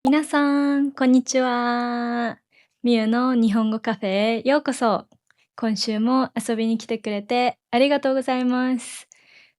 皆さん、こんにちは。みゆの日本語カフェへようこそ。今週も遊びに来てくれてありがとうございます。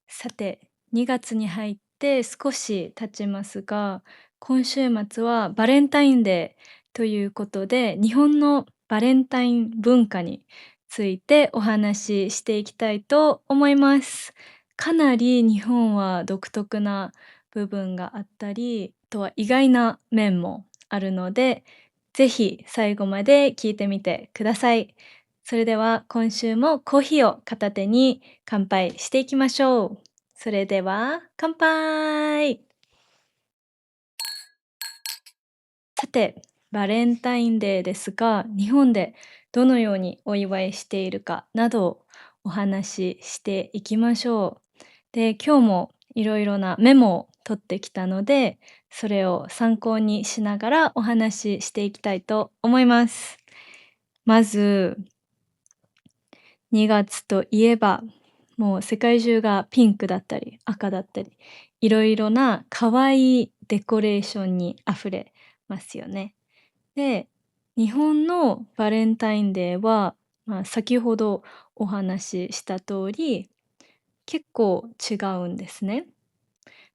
さて、2月に入って少し経ちますが、今週末はバレンタインデーということで、日本のバレンタイン文化についてお話ししていきたいと思います。かなり日本は独特な部分があったり、あとは意外な面もあるので、ぜひ最後まで聞いてみてください。それでは今週もコーヒーを片手に乾杯していきましょう。それでは乾杯。さて、バレンタインデーですが、日本でどのようにお祝いしているかなどをお話ししていきましょう。で、今日もいろいろなメモを取ってきたので、それを参考にしながらお話ししていきたいと思います。まず、2月といえば、もう世界中がピンクだったり赤だったり、いろいろな可愛いデコレーションに溢れますよね。で、日本のバレンタインデーは、先ほどお話しした通り、結構違うんですね。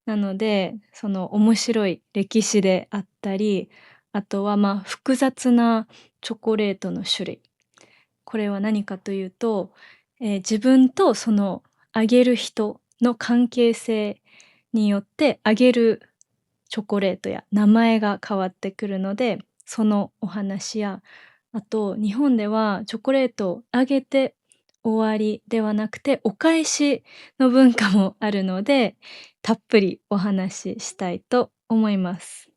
なので、その面白い歴史であったり、あとは複雑なチョコレートの種類。これは何かというと、自分とそのあげる人の関係性によってあげるチョコレートや名前が変わってくるので、そのお話や、あと日本ではチョコレートをあげて終わりではなくて、お返しの文化もあるので、たっぷりお話ししたいと思います。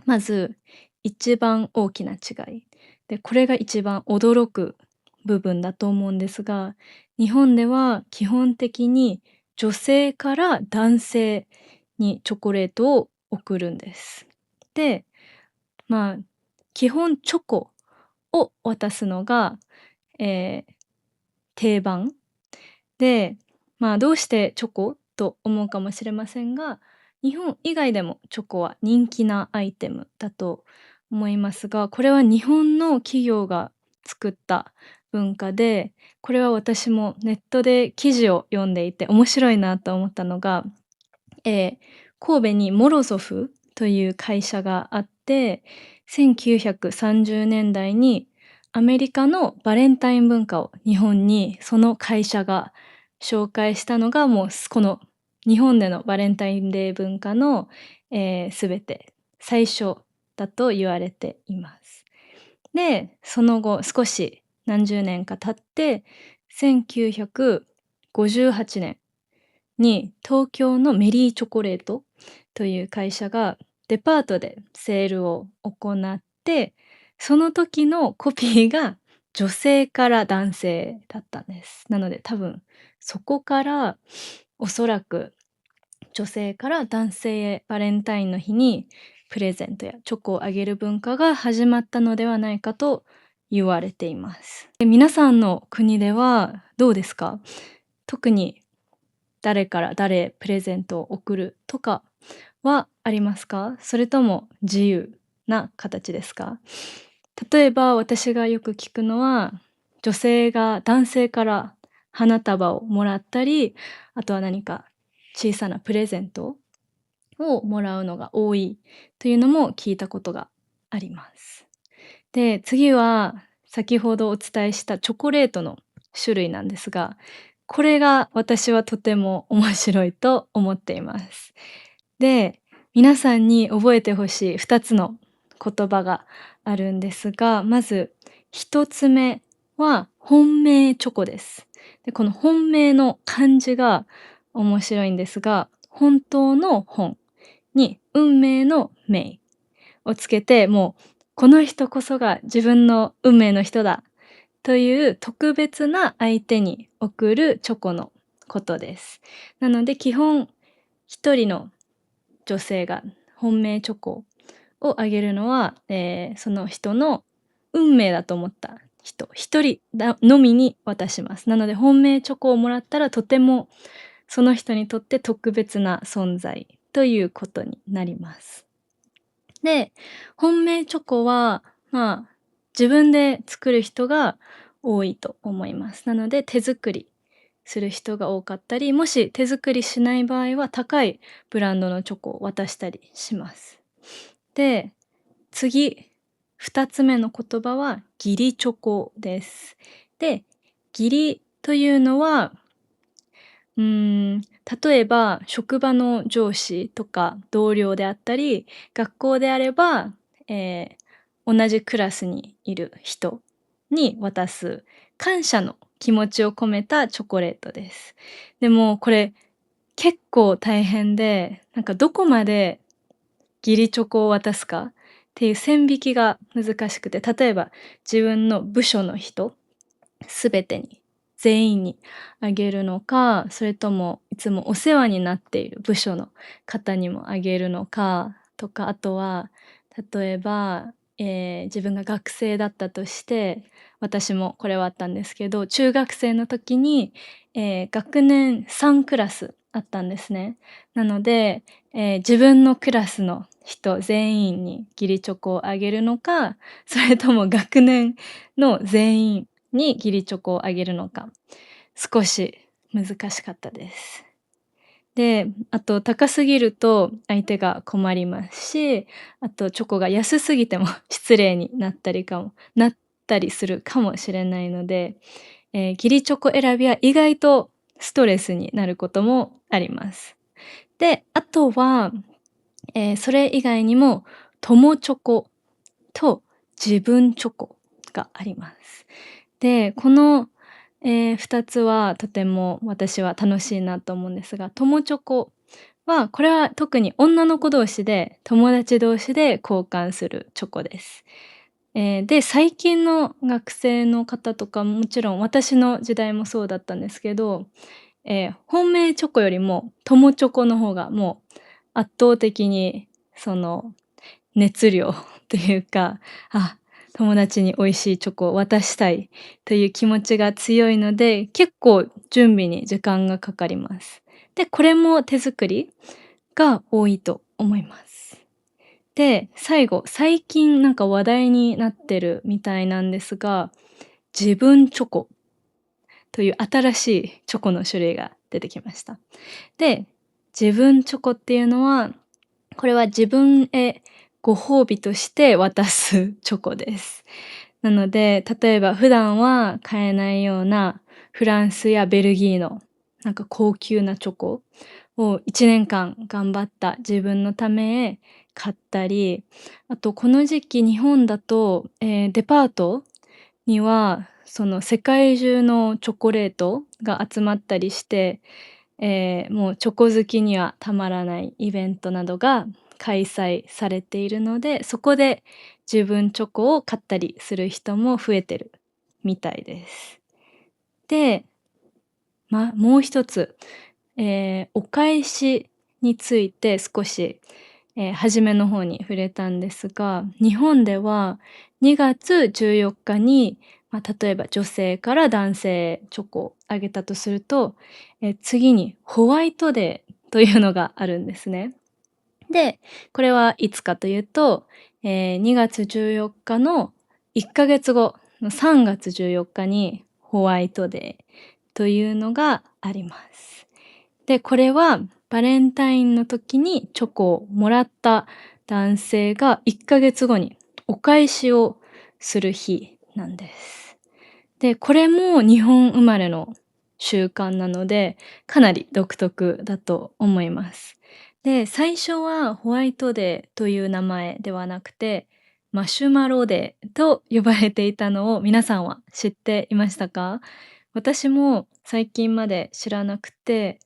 まず、一番大きな違い。で、これが一番驚く部分だと思うんですが、日本では基本的に女性から男性にチョコレートを送るんです。で、まあ、基本チョコを渡すのが、えー定番で、どうしてチョコと思うかもしれませんが、日本以外でもチョコは人気なアイテムだと思いますが、これは日本の企業が作った文化で、これは私もネットで記事を読んでいて面白いなと思ったのが、えー神戸にモロゾフという会社があって、1930年代にアメリカのバレンタイン文化を日本にその会社が紹介したのがもうこの日本でのバレンタインデー文化の、全て最初だと言われています。で、その後少し何十年か経って1958年に東京のメリーチョコレートという会社がデパートでセールを行って、その時のコピーが女性から男性だったんです。なので多分そこからおそらく女性から男性へバレンタインの日にプレゼントやチョコをあげる文化が始まったのではないかと言われています。で、皆さんの国ではどうですか？特に誰から誰へプレゼントを贈るとかはありますか？それとも自由な形ですか？例えば私がよく聞くのは、女性が男性から花束をもらったり、あとは何か小さなプレゼントをもらうのが多いというのも聞いたことがあります。で、次は先ほどお伝えしたチョコレートの種類なんですが、これが私はとても面白いと思っています。で、皆さんに覚えてほしい2つの言葉があるんですが、まず1つ目は本命チョコです。で、この本命の漢字が面白いんですが、本当の本に運命の命をつけて、もうこの人こそが自分の運命の人だという特別な相手に贈るチョコのことです。なので基本一人の女性が本命チョコをあげるのは、その人の運命だと思った人一人のみに渡します。なので本命チョコをもらったらとてもその人にとって特別な存在ということになります。で、本命チョコは、まあ、自分で作る人が多いと思います。なので、手作りする人が多かったり、もし手作りしない場合は、高いブランドのチョコを渡したりします。で、次、2つ目の言葉は義理チョコです。で、義理というのは、例えば職場の上司とか同僚であったり、学校であれば、同じクラスにいる人に渡す感謝の気持ちを込めたチョコレートです。でもこれ結構大変で、なんかどこまで義理チョコを渡すかっていう線引きが難しくて、例えば自分の部署の人全てに、全員にあげるのか、それともいつもお世話になっている部署の方にもあげるのかとか、あとは例えば、自分が学生だったとして、私もこれはあったんですけど、中学生の時に、学年3クラスあったんですね。なので、自分のクラスの人全員に義理チョコをあげるのか、それとも学年の全員に義理チョコをあげるのか、少し難しかったです。で、あと高すぎると相手が困りますし、あとチョコが安すぎても失礼になったりするかもしれないので、義理チョコ選びは意外とストレスになることもあります。で、あとは、それ以外にも友チョコと自分チョコがあります。で、この、2つはとても私は楽しいなと思うんですが、友チョコは、これは特に女の子同士で、友達同士で交換するチョコです。で、最近の学生の方とかもちろん私の時代もそうだったんですけど、本命チョコよりも友チョコの方がもう圧倒的にその熱量というか、あ、友達に美味しいチョコを渡したいという気持ちが強いので、結構準備に時間がかかります。で、これも手作りが多いと思います。で、最後、最近なんか話題になってるみたいなんですが、自分チョコという新しいチョコの種類が出てきました。で、自分チョコっていうのは、これは自分へご褒美として渡すチョコです。なので、例えば普段は買えないようなフランスやベルギーのなんか高級なチョコを1年間頑張った自分のためへ買ったり、あとこの時期日本だと、デパートにはその世界中のチョコレートが集まったりして、もうチョコ好きにはたまらないイベントなどが開催されているので、そこで自分チョコを買ったりする人も増えてるみたいです。で、もう一つ、お返しについて少し、初めの方に触れたんですが、日本では2月14日に、例えば女性から男性へチョコをあげたとすると、次にホワイトデーというのがあるんですね。で、これはいつかというと、2月14日の1ヶ月後の3月14日にホワイトデーというのがあります。で、これはバレンタインの時にチョコをもらった男性が1ヶ月後にお返しをする日なんです。で、これも日本生まれの習慣なので、かなり独特だと思います。で、最初はホワイトデーという名前ではなくて、マシュマロデーと呼ばれていたのを皆さんは知っていましたか？私も最近まで知らなくて、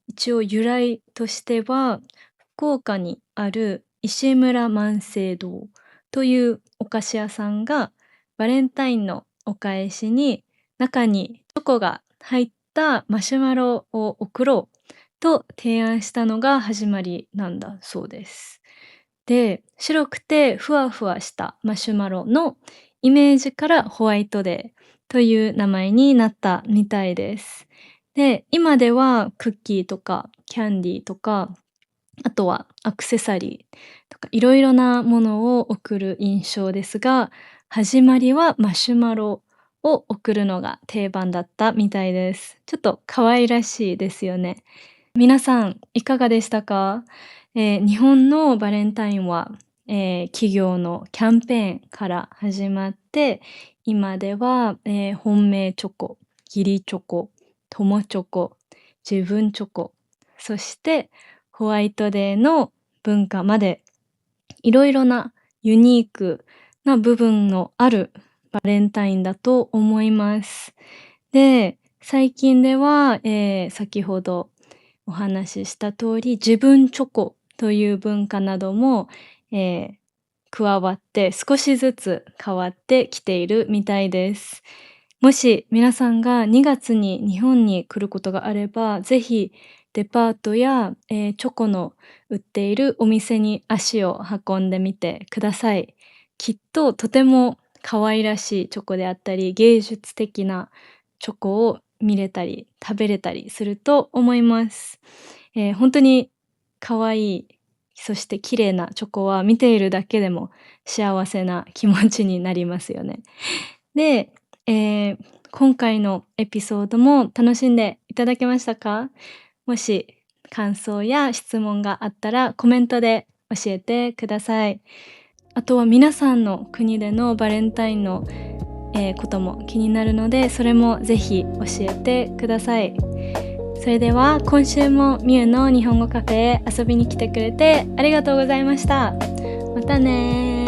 一応由来としては、福岡にある石村万世堂というお菓子屋さんが、バレンタインのお返しに、中にチョコが入ったマシュマロを送ろうと提案したのが始まりなんだそうです。で、白くてふわふわしたマシュマロのイメージからホワイトデーという名前になったみたいです。で、今ではクッキーとかキャンディーとか、あとはアクセサリーとかいろいろなものを贈る印象ですが、始まりはマシュマロを贈るのが定番だったみたいです。ちょっと可愛らしいですよね。皆さんいかがでしたか？日本のバレンタインは、企業のキャンペーンから始まって、今では、本命チョコ、義理チョコ、友チョコ、自分チョコ、そしてホワイトデーの文化まで、いろいろなユニークな部分のあるバレンタインだと思います。で、最近では、先ほどお話しした通り、自分チョコという文化なども、えー加わって少しずつ変わってきているみたいです。もし皆さんが2月に日本に来ることがあれば、ぜひデパートや、チョコの売っているお店に足を運んでみてください。きっととても可愛らしいチョコであったり、芸術的なチョコを見れたり、食べれたりすると思います。ほんに可愛い、そして綺麗なチョコは見ているだけでも幸せな気持ちになりますよね。で、えー今回のエピソードも楽しんでいただけましたか？もし感想や質問があったらコメントで教えてください。あとは皆さんの国でのバレンタインの、ことも気になるので、それもぜひ教えてください。それでは今週もみゆの日本語カフェへ遊びに来てくれてありがとうございました。またね。